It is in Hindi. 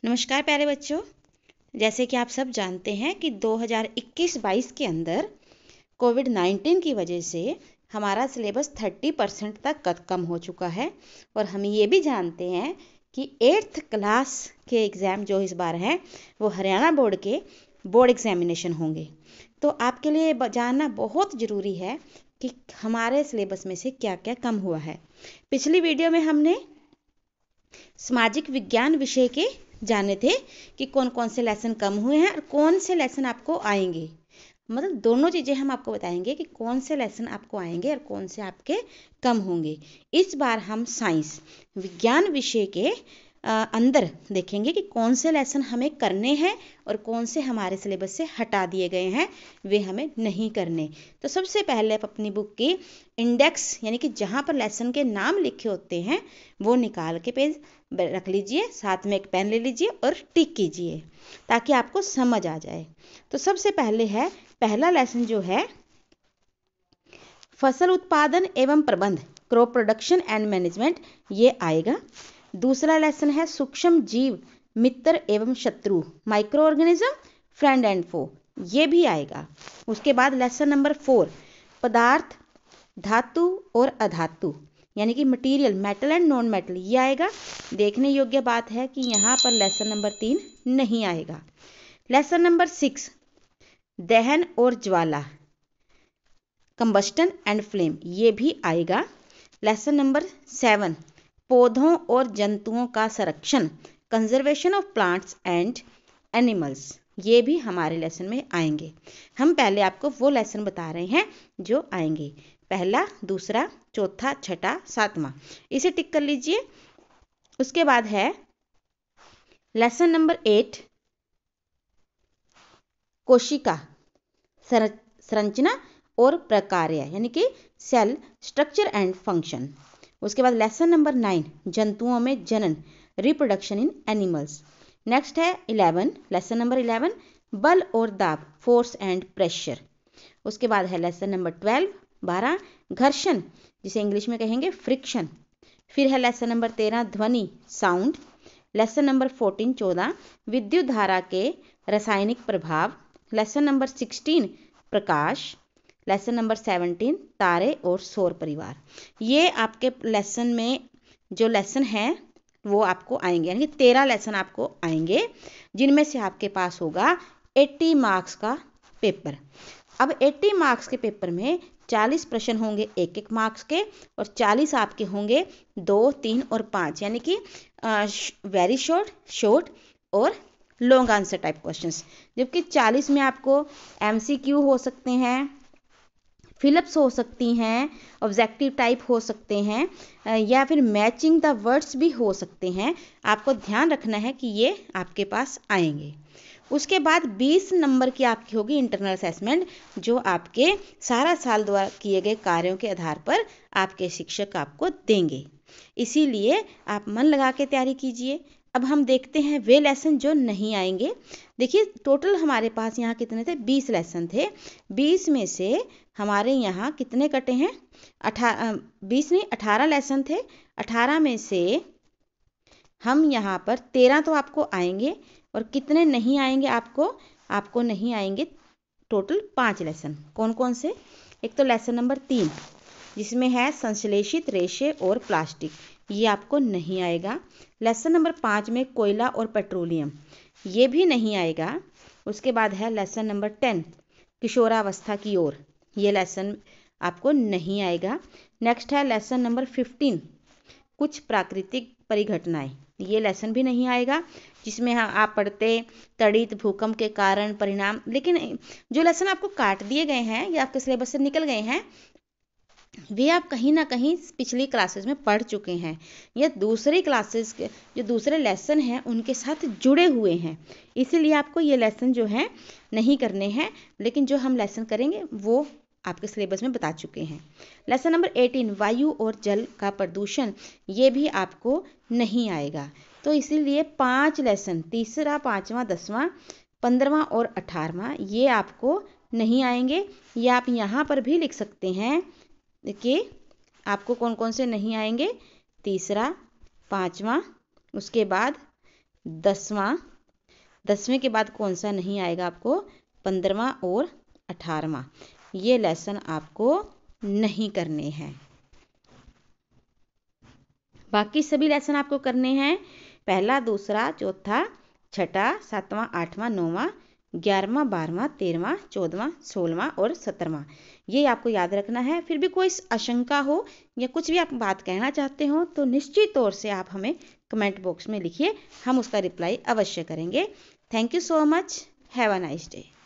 नमस्कार प्यारे बच्चों। जैसे कि आप सब जानते हैं कि 2021-22 के अंदर कोविड-19 की वजह से हमारा सिलेबस 30% तक कम हो चुका है और हम ये भी जानते हैं कि 8th क्लास के एग्ज़ाम जो इस बार हैं वो हरियाणा बोर्ड के बोर्ड एग्जामिनेशन होंगे। तो आपके लिए जानना बहुत ज़रूरी है कि हमारे सिलेबस में से क्या क्या कम हुआ है। पिछली वीडियो में हमने सामाजिक विज्ञान विषय के जाने थे कि कौन कौन से लेसन कम हुए हैं और कौन से लेसन आपको आएंगे। मतलब दोनों चीज़ें हम आपको बताएंगे कि कौन से लेसन आपको आएंगे और कौन से आपके कम होंगे। इस बार हम साइंस विज्ञान विषय के अंदर देखेंगे कि कौन से लेसन हमें करने हैं और कौन से हमारे सिलेबस से हटा दिए गए हैं, वे हमें नहीं करने। तो सबसे पहले आप अपनी बुक की इंडेक्स यानी कि जहाँ पर लेसन के नाम लिखे होते हैं वो निकाल के पेज रख लीजिए, साथ में एक पेन ले लीजिए और टिक कीजिए ताकि आपको समझ आ जाए। तो सबसे पहले है पहला लेसन जो है फसल उत्पादन एवं प्रबंध, क्रॉप प्रोडक्शन एंड मैनेजमेंट, ये आएगा। दूसरा लेसन है सूक्ष्म जीव मित्र एवं शत्रु, माइक्रो ऑर्गेनिज्म फ्रेंड एंड फो, ये भी आएगा। उसके बाद लेसन नंबर 4 पदार्थ धातु और अधातु यानी कि material metal and non metal, ये आएगा। देखने योग्य बात है कि यहाँ पर लेसन नंबर 3 नहीं आएगा। लेसन नंबर 6 दहन और ज्वाला, कंबस्टन एंड फ्लेम, ये भी आएगा। लेसन नंबर 7 पौधों और जंतुओं का संरक्षण, conservation of plants and animals, ये भी हमारे लेसन में आएंगे। हम पहले आपको वो लेसन बता रहे हैं जो आएंगे, पहला, दूसरा, चौथा, छठा, सातवां, इसे टिक कर लीजिए। उसके बाद है लेसन नंबर 8 कोशिका संरचना और प्रकार्य यानी कि सेल स्ट्रक्चर एंड फंक्शन। उसके बाद लेसन नंबर 9 जंतुओं में जनन, रिप्रोडक्शन इन एनिमल्स। नेक्स्ट है 11 लेसन नंबर 11 बल और दाब, फोर्स एंड प्रेशर। उसके बाद है लेसन नंबर 12 घर्षण, जिसे इंग्लिश में कहेंगे फ्रिक्शन। फिर है लेसन नंबर 13 ध्वनि, साउंड। लेसन नंबर 14 विद्युत धारा के रासायनिक प्रभाव। लेसन नंबर 16 प्रकाश। लेसन नंबर 17 तारे और सौर परिवार। ये आपके लेसन में जो लेसन है वो आपको आएंगे, यानी कि 13 लेसन आपको आएंगे, जिनमें से आपके पास होगा 80 मार्क्स का पेपर। अब 80 मार्क्स के पेपर में 40 प्रश्न होंगे 1-1 मार्क्स के और 40 आपके होंगे 2, 3 और 5, यानी कि वेरी शॉर्ट, शॉर्ट और लॉन्ग आंसर टाइप क्वेश्चंस। जबकि 40 में आपको MCQ हो सकते हैं, फिलिप्स हो सकती हैं, ऑब्जेक्टिव टाइप हो सकते हैं या फिर मैचिंग द वर्ड्स भी हो सकते हैं। आपको ध्यान रखना है कि ये आपके पास आएंगे। उसके बाद 20 नंबर की आपकी होगी इंटरनल असेसमेंट, जो आपके सारा साल द्वारा किए गए कार्यों के आधार पर आपके शिक्षक आपको देंगे। इसीलिए आप मन लगा के तैयारी कीजिए। अब हम देखते हैं वे लेसन जो नहीं आएंगे। देखिए टोटल हमारे पास यहाँ कितने थे, 20 लेसन थे। 20 में से हमारे यहाँ कितने कटे हैं, 20 नहीं 18 लेसन थे। 18 में से हम यहाँ पर 13 तो आपको आएंगे और कितने नहीं आएंगे आपको नहीं आएंगे टोटल 5 लेसन। कौन कौन से, एक तो लेसन नंबर 3 जिसमें है संश्लेषित रेशे और प्लास्टिक, ये आपको नहीं आएगा। लेसन नंबर 5 में कोयला और पेट्रोलियम, ये भी नहीं आएगा। उसके बाद है लेसन नंबर 10 किशोरावस्था की ओर, ये लेसन आपको नहीं आएगा। नेक्स्ट है लेसन नंबर 15 कुछ प्राकृतिक परिघटनाएं, ये लेसन भी नहीं आएगा, जिसमें आप पढ़ते तड़ित भूकंप के कारण परिणाम। लेकिन जो लेसन आपको काट दिए गए हैं या आपके सिलेबस से निकल गए हैं वे आप कहीं ना कहीं पिछली क्लासेस में पढ़ चुके हैं या दूसरी क्लासेस के जो दूसरे लेसन हैं उनके साथ जुड़े हुए हैं, इसीलिए आपको ये लेसन जो है नहीं करने हैं। लेकिन जो हम लेसन करेंगे वो आपके सिलेबस में बता चुके हैं। लेसन नंबर 18 वायु और जल का प्रदूषण, ये भी आपको नहीं आएगा। तो इसीलिए 5 लेसन, तीसरा, 5वां, 10वां, 15वां और 18वां, ये आपको नहीं आएंगे। या आप यहाँ पर भी लिख सकते हैं कि आपको कौन कौन से नहीं आएंगे, तीसरा, 5वां, उसके बाद 10वां, 10वें के बाद कौन सा नहीं आएगा आपको, 15वां और 18वां। ये लेसन आपको नहीं करने हैं। बाकी सभी लेसन आपको करने हैं, पहला, दूसरा, चौथा, छठा, 7वां, 8वां, 9वां, 11वां, 12वां, 13वां, 14वां, 16वां और 17वां। ये आपको याद रखना है। फिर भी कोई आशंका हो या कुछ भी आप बात कहना चाहते हो तो निश्चित तौर से आप हमें कमेंट बॉक्स में लिखिए, हम उसका रिप्लाई अवश्य करेंगे। Thank you so much, have a nice day.